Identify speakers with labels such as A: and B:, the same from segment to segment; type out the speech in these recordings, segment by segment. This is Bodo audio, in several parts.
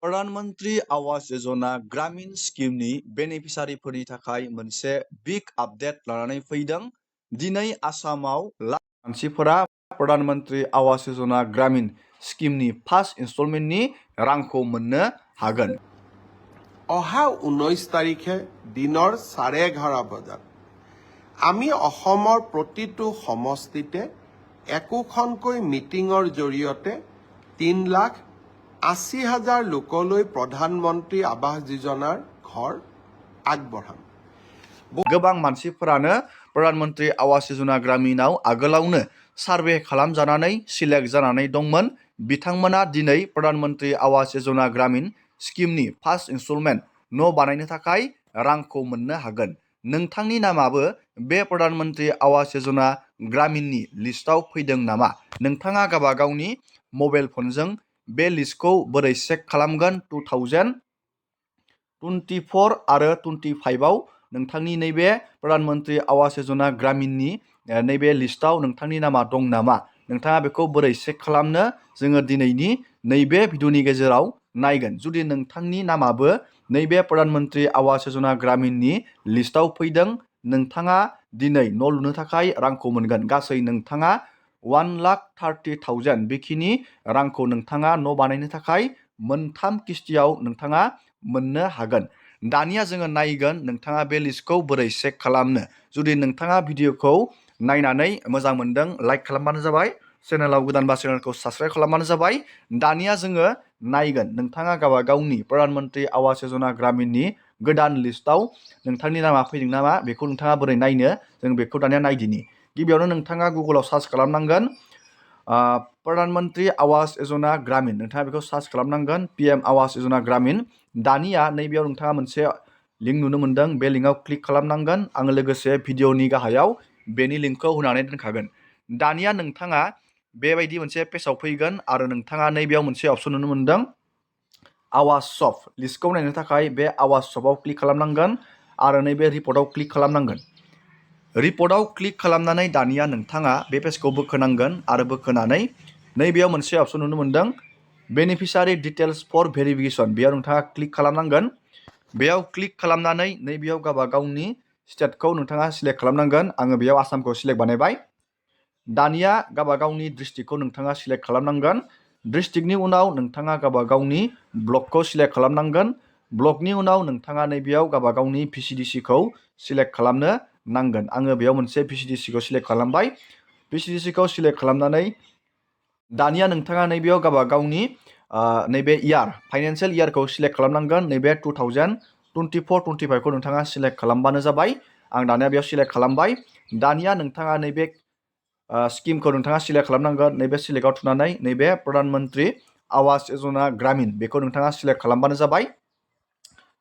A: प्रधानमंत्री आवास योजना ग्रामीण स्किमनि बेनिफिसारिफोरनि थाखाय मोनसे बिग आपडेट लानानै फैदों। दिनै आसामाव लाख मानसिफोरा प्रधानमंत्री आवास योजना ग्रामीण स्किमनि फार्स्ट इनस्टलमेन्टनि रांखौ मोननो हागोन।
B: অহা 19 তাৰিখে দিনৰ 11:30 বজাত আমি অসমৰ প্ৰতিটো সমষ্টিতে একোখনকৈ মিটিঙৰ জৰিয়তে 3,80,000 লোকলৈ প্ৰধানমন্ত্ৰী আৱাস যোজনাৰ ঘৰ আগবঢ়াম।
A: गोबां मानसिफोरानो प्रधानमंत्री आवास योजना ग्रामीणआव आगोलावनो सार्भे खालामजानानै सिलेक्ट जानानै दंमोन। बिथांमोना दिनै प्रधानमंत्री आवास योजना ग्रामीण स्किमनि फार्स्ट इनस्टलमेन्ट न' बानायनो थाखाय रांखौ मोननो हागोन। नोंथांनि नामाबो बे प्रधानमंत्री आवास योजना ग्रामीणनि लिस्टआव फैदों नामा? नोंथाङा गावबा गावनि मबाइल फनजों बे लिस्टखौ बोरै चेक खालामगोन? 2024 आरो 25आव नोंथांनि नैबे प्रधानमंत्री आवास योजना ग्रामीणनि नैबे लिस्टआव नोंथांनि नामा दं नामा? नोंथाङा बेखौ बोरै चेक खालामनो? जोङो दिनैनि नैबे भिडिअनि गेजेराव नायगोन। जुदि नोंथांनि नामाबो नैबे प्रधानमंत्री आवास योजना ग्रामीणनि लिस्टआव फैदों, नोंथाङा दिनै न' लुनो थाखाय रांखौ मोनगोन। गासै नोंथाङा 1,30,000 बेखिनि रांखौ नोंथाङा न' बानायनो थाखाय मोनथाम किस्तियाव नोंथाङा मोननो हागोन। दानिया जोङो नायगोन नोंथाङा बे लिस्टखौ बोरै चेक खालामनो। जुदि नोंथाङा भिडिअखौ नायनानै मोजां मोनदों, लाइक खालामबानो जाबाय। चेनेलाव गोदानबा चेनेलखौ साबस्क्राइब खालामबानो जाबाय। दानिया जोङो नायगोन नोंथाङा गावबा गावनि प्रधानमंत्री आवास योजना ग्रामीणनि गोदान लिस्टआव नोंथांनि नामा फैदों नामा बेखौ नोंथाङा बोरै नायनो, जों बेखौ दानिया नायदिनि। गिबियावनो नोंथाङा गुगोलाव सार्च खालामनांगोन प्रधानमंत्री आवास योजना ग्रामीण। नोंथाङा बेखौ सार्च खालामनांगोन PM आवास योजना ग्रामीण। दानिया नैबेयाव नोंथाङा मोनसे लिंक नुनो मोनदों, बे लिंकआव क्लिक खालामनांगोन। आङो लोगोसे भिडिअनि गाहायाव बेनि लिंकखौ होनानै दोनखागोन। दानिया नोंथाङा बेबायदि मोनसे पेजाव फैगोन आरो नोंथाङा नैबेयाव मोनसे अपसन नुनो मोनदों आवास शप। लिस्टखौ नायनो थाखाय बे आवास शपआव क्लिक खालामनांगोन आरो नैबे रिपर्टआव क्लिक खालामनांगोन। रिपर्टआव क्लिक खालामनानै दानिया नोंथाङा बे पेजखौ बोखोनांगोन आरो बोखोनानै नैबेयाव मोनसे अपसन नुनो मोनदों बेनिफिसारि डिटेल्स फर भेरिफिकेसन। बेयाव नोंथाङा क्लिक खालामनांगोन। बेयाव क्लिक खालामनानै नैबेयाव गावबा गावनि स्टेटखौ नोंथाङा सिलेक्ट खालामनांगोन। आङो बेयाव आसामखौ सिलेक्ट बानायबाय। दानिया गावबा गावनि डिस्ट्रिक्टखौ नोंथाङा सिलेक्ट खालामनांगोन। डिस्ट्रिक्टनि उनाव नोंथाङा गावबा गावनि ब्लकखौ सिलेक्ट खालामनांगोन। ब्लकनि उनाव नोंथाङा नैबेयाव गावबा गावनि VCDCखौ सिलेक्ट खालामनो नांगोन। आङो बेयाव मोनसे VCDCखौ सिलेक्ट खालामबाय। VCDCखौ सिलेक्ट खालामनानै दानिया नोंथाङा नैबेयाव गावबा गावनि नैबे इयार फाइनान्सियेल इयारखौ सिलेक्ट खालामनांगोन। नैबे 2024-25खौ नोंथाङा सिलेक्ट खालामबानो जाबाय। आं दानिया बेयाव सिलेक्ट खालामबाय। दानिया नोंथाङा नैबे स्किमखौ नोंथाङा सिलेक्ट खालामनांगोन। नैबे सिलेक्टआव थुनानै नैबे प्रधानमंत्री आवास योजना ग्रामीण बेखौ नोंथाङा सिलेक्ट खालामबानो जाबाय।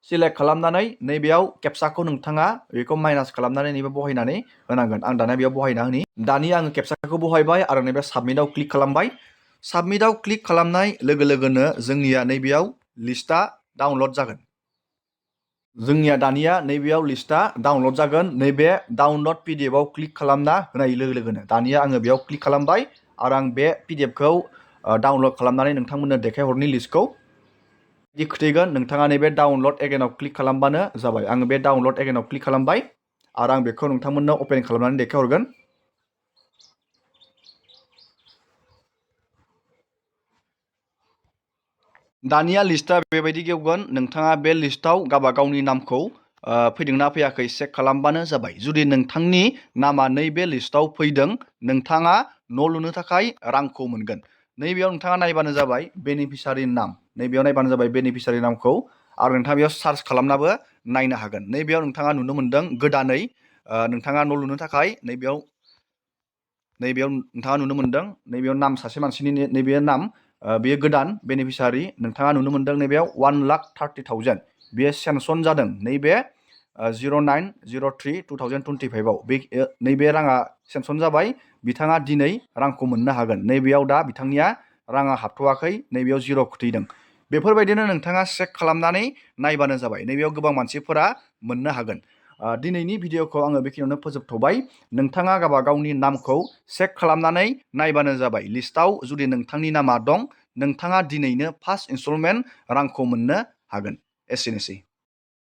A: सिलेक्ट खालामनानै नैबेयाव केपसाखौ नोंथाङा बेखौ माइनास खालामनानै नैबे बहायनानै होनांगोन। आं दानिया बेयाव बहायना होनि। दानिया आङो केपसाखौ बहायबाय आरो नैबे साबमिटआव क्लिक खालामबाय। साबमिटआव क्लिक खालामनाय लोगो लोगोनो जोंनिया नैबेयाव लिस्टआ डाउनलड जागोन। जोंनिया दानिया नैबेयाव लिस्टआ डाउनलड जागोन। नैबे डाउनलड PDFआव क्लिक खालामना होनाय लोगो लोगोनो दानिया आङो बेयाव क्लिक खालामबाय आरो आं बे PDFखौ डाउनलड खालामनानै नोंथांमोननो देखायहरनि लिस्टखौ बिदि खोथैगोन। नोंथाङा नैबे डाउनलड एगेनाव क्लिक खालामबानो जाबाय। आङो बे डाउनलड एगेनाव क्लिक खालामबाय आरो आं बेखौ नोंथांमोननो अपेन खालामनानै देखायहरगोन। दानिया लिस्टआ बेबायदि गेवगोन। नोंथाङा बे लिस्टआव गावबा गावनि नामखौ फैदोंना फैयाखै चेक खालामबानो जाबाय। जुदि नोंथांनि नामा नैबे लिस्टआव फैदों, नोंथाङा न' लुनो थाखाय रांखौ मोनगोन। नैबेयाव नोंथाङा नायबानो जाबाय बेनिफिसारि नाम। नैबेयाव नायबानो जाबाय बेनिफिसारि नामखौ आरो नोंथाङा बेयाव सार्च खालामनाबो नायनो हागोन। नैबेयाव नोंथाङा नुनो मोनदों गोदानै नोंथाङा न' लुनो थाखाय नैबेयाव नोंथाङा नुनो मोनदों नैबेयाव नाम सासे मानसिनि नैबे नाम बेयो गोदान बेनिफिसारि। नोंथाङा नुनो मोनदों नैबेयाव 1,30,000 बेयो सेंसन जादों नैबे 09/03/2025आव। नैबे राङा सेंसन जाबाय। बिथाङा दिनै रांखौ मोननो हागोन। नैबेयाव दा बिथांनिया राङा हाबथ'वाखै, नैबेयाव 0 खोथैदों। बेफोरबायदिनो नोंथाङा चेक खालामनानै नायबानो जाबाय। नैबेयाव गोबां मानसिफोरा मोननो हागोन। दिनैनि भिडिअखौ आङो बेखिनियावनो फोजोबथ'बाय। नोंथाङा गावबा गावनि नामखौ चेक खालामनानै नायबानो जाबाय। लिस्टआव जुदि नोंथांनि नामा दं, नोंथाङा दिनैनो फार्स्ट इनस्टलमेन्ट रांखौ मोननो हागोन। एसेनोसै।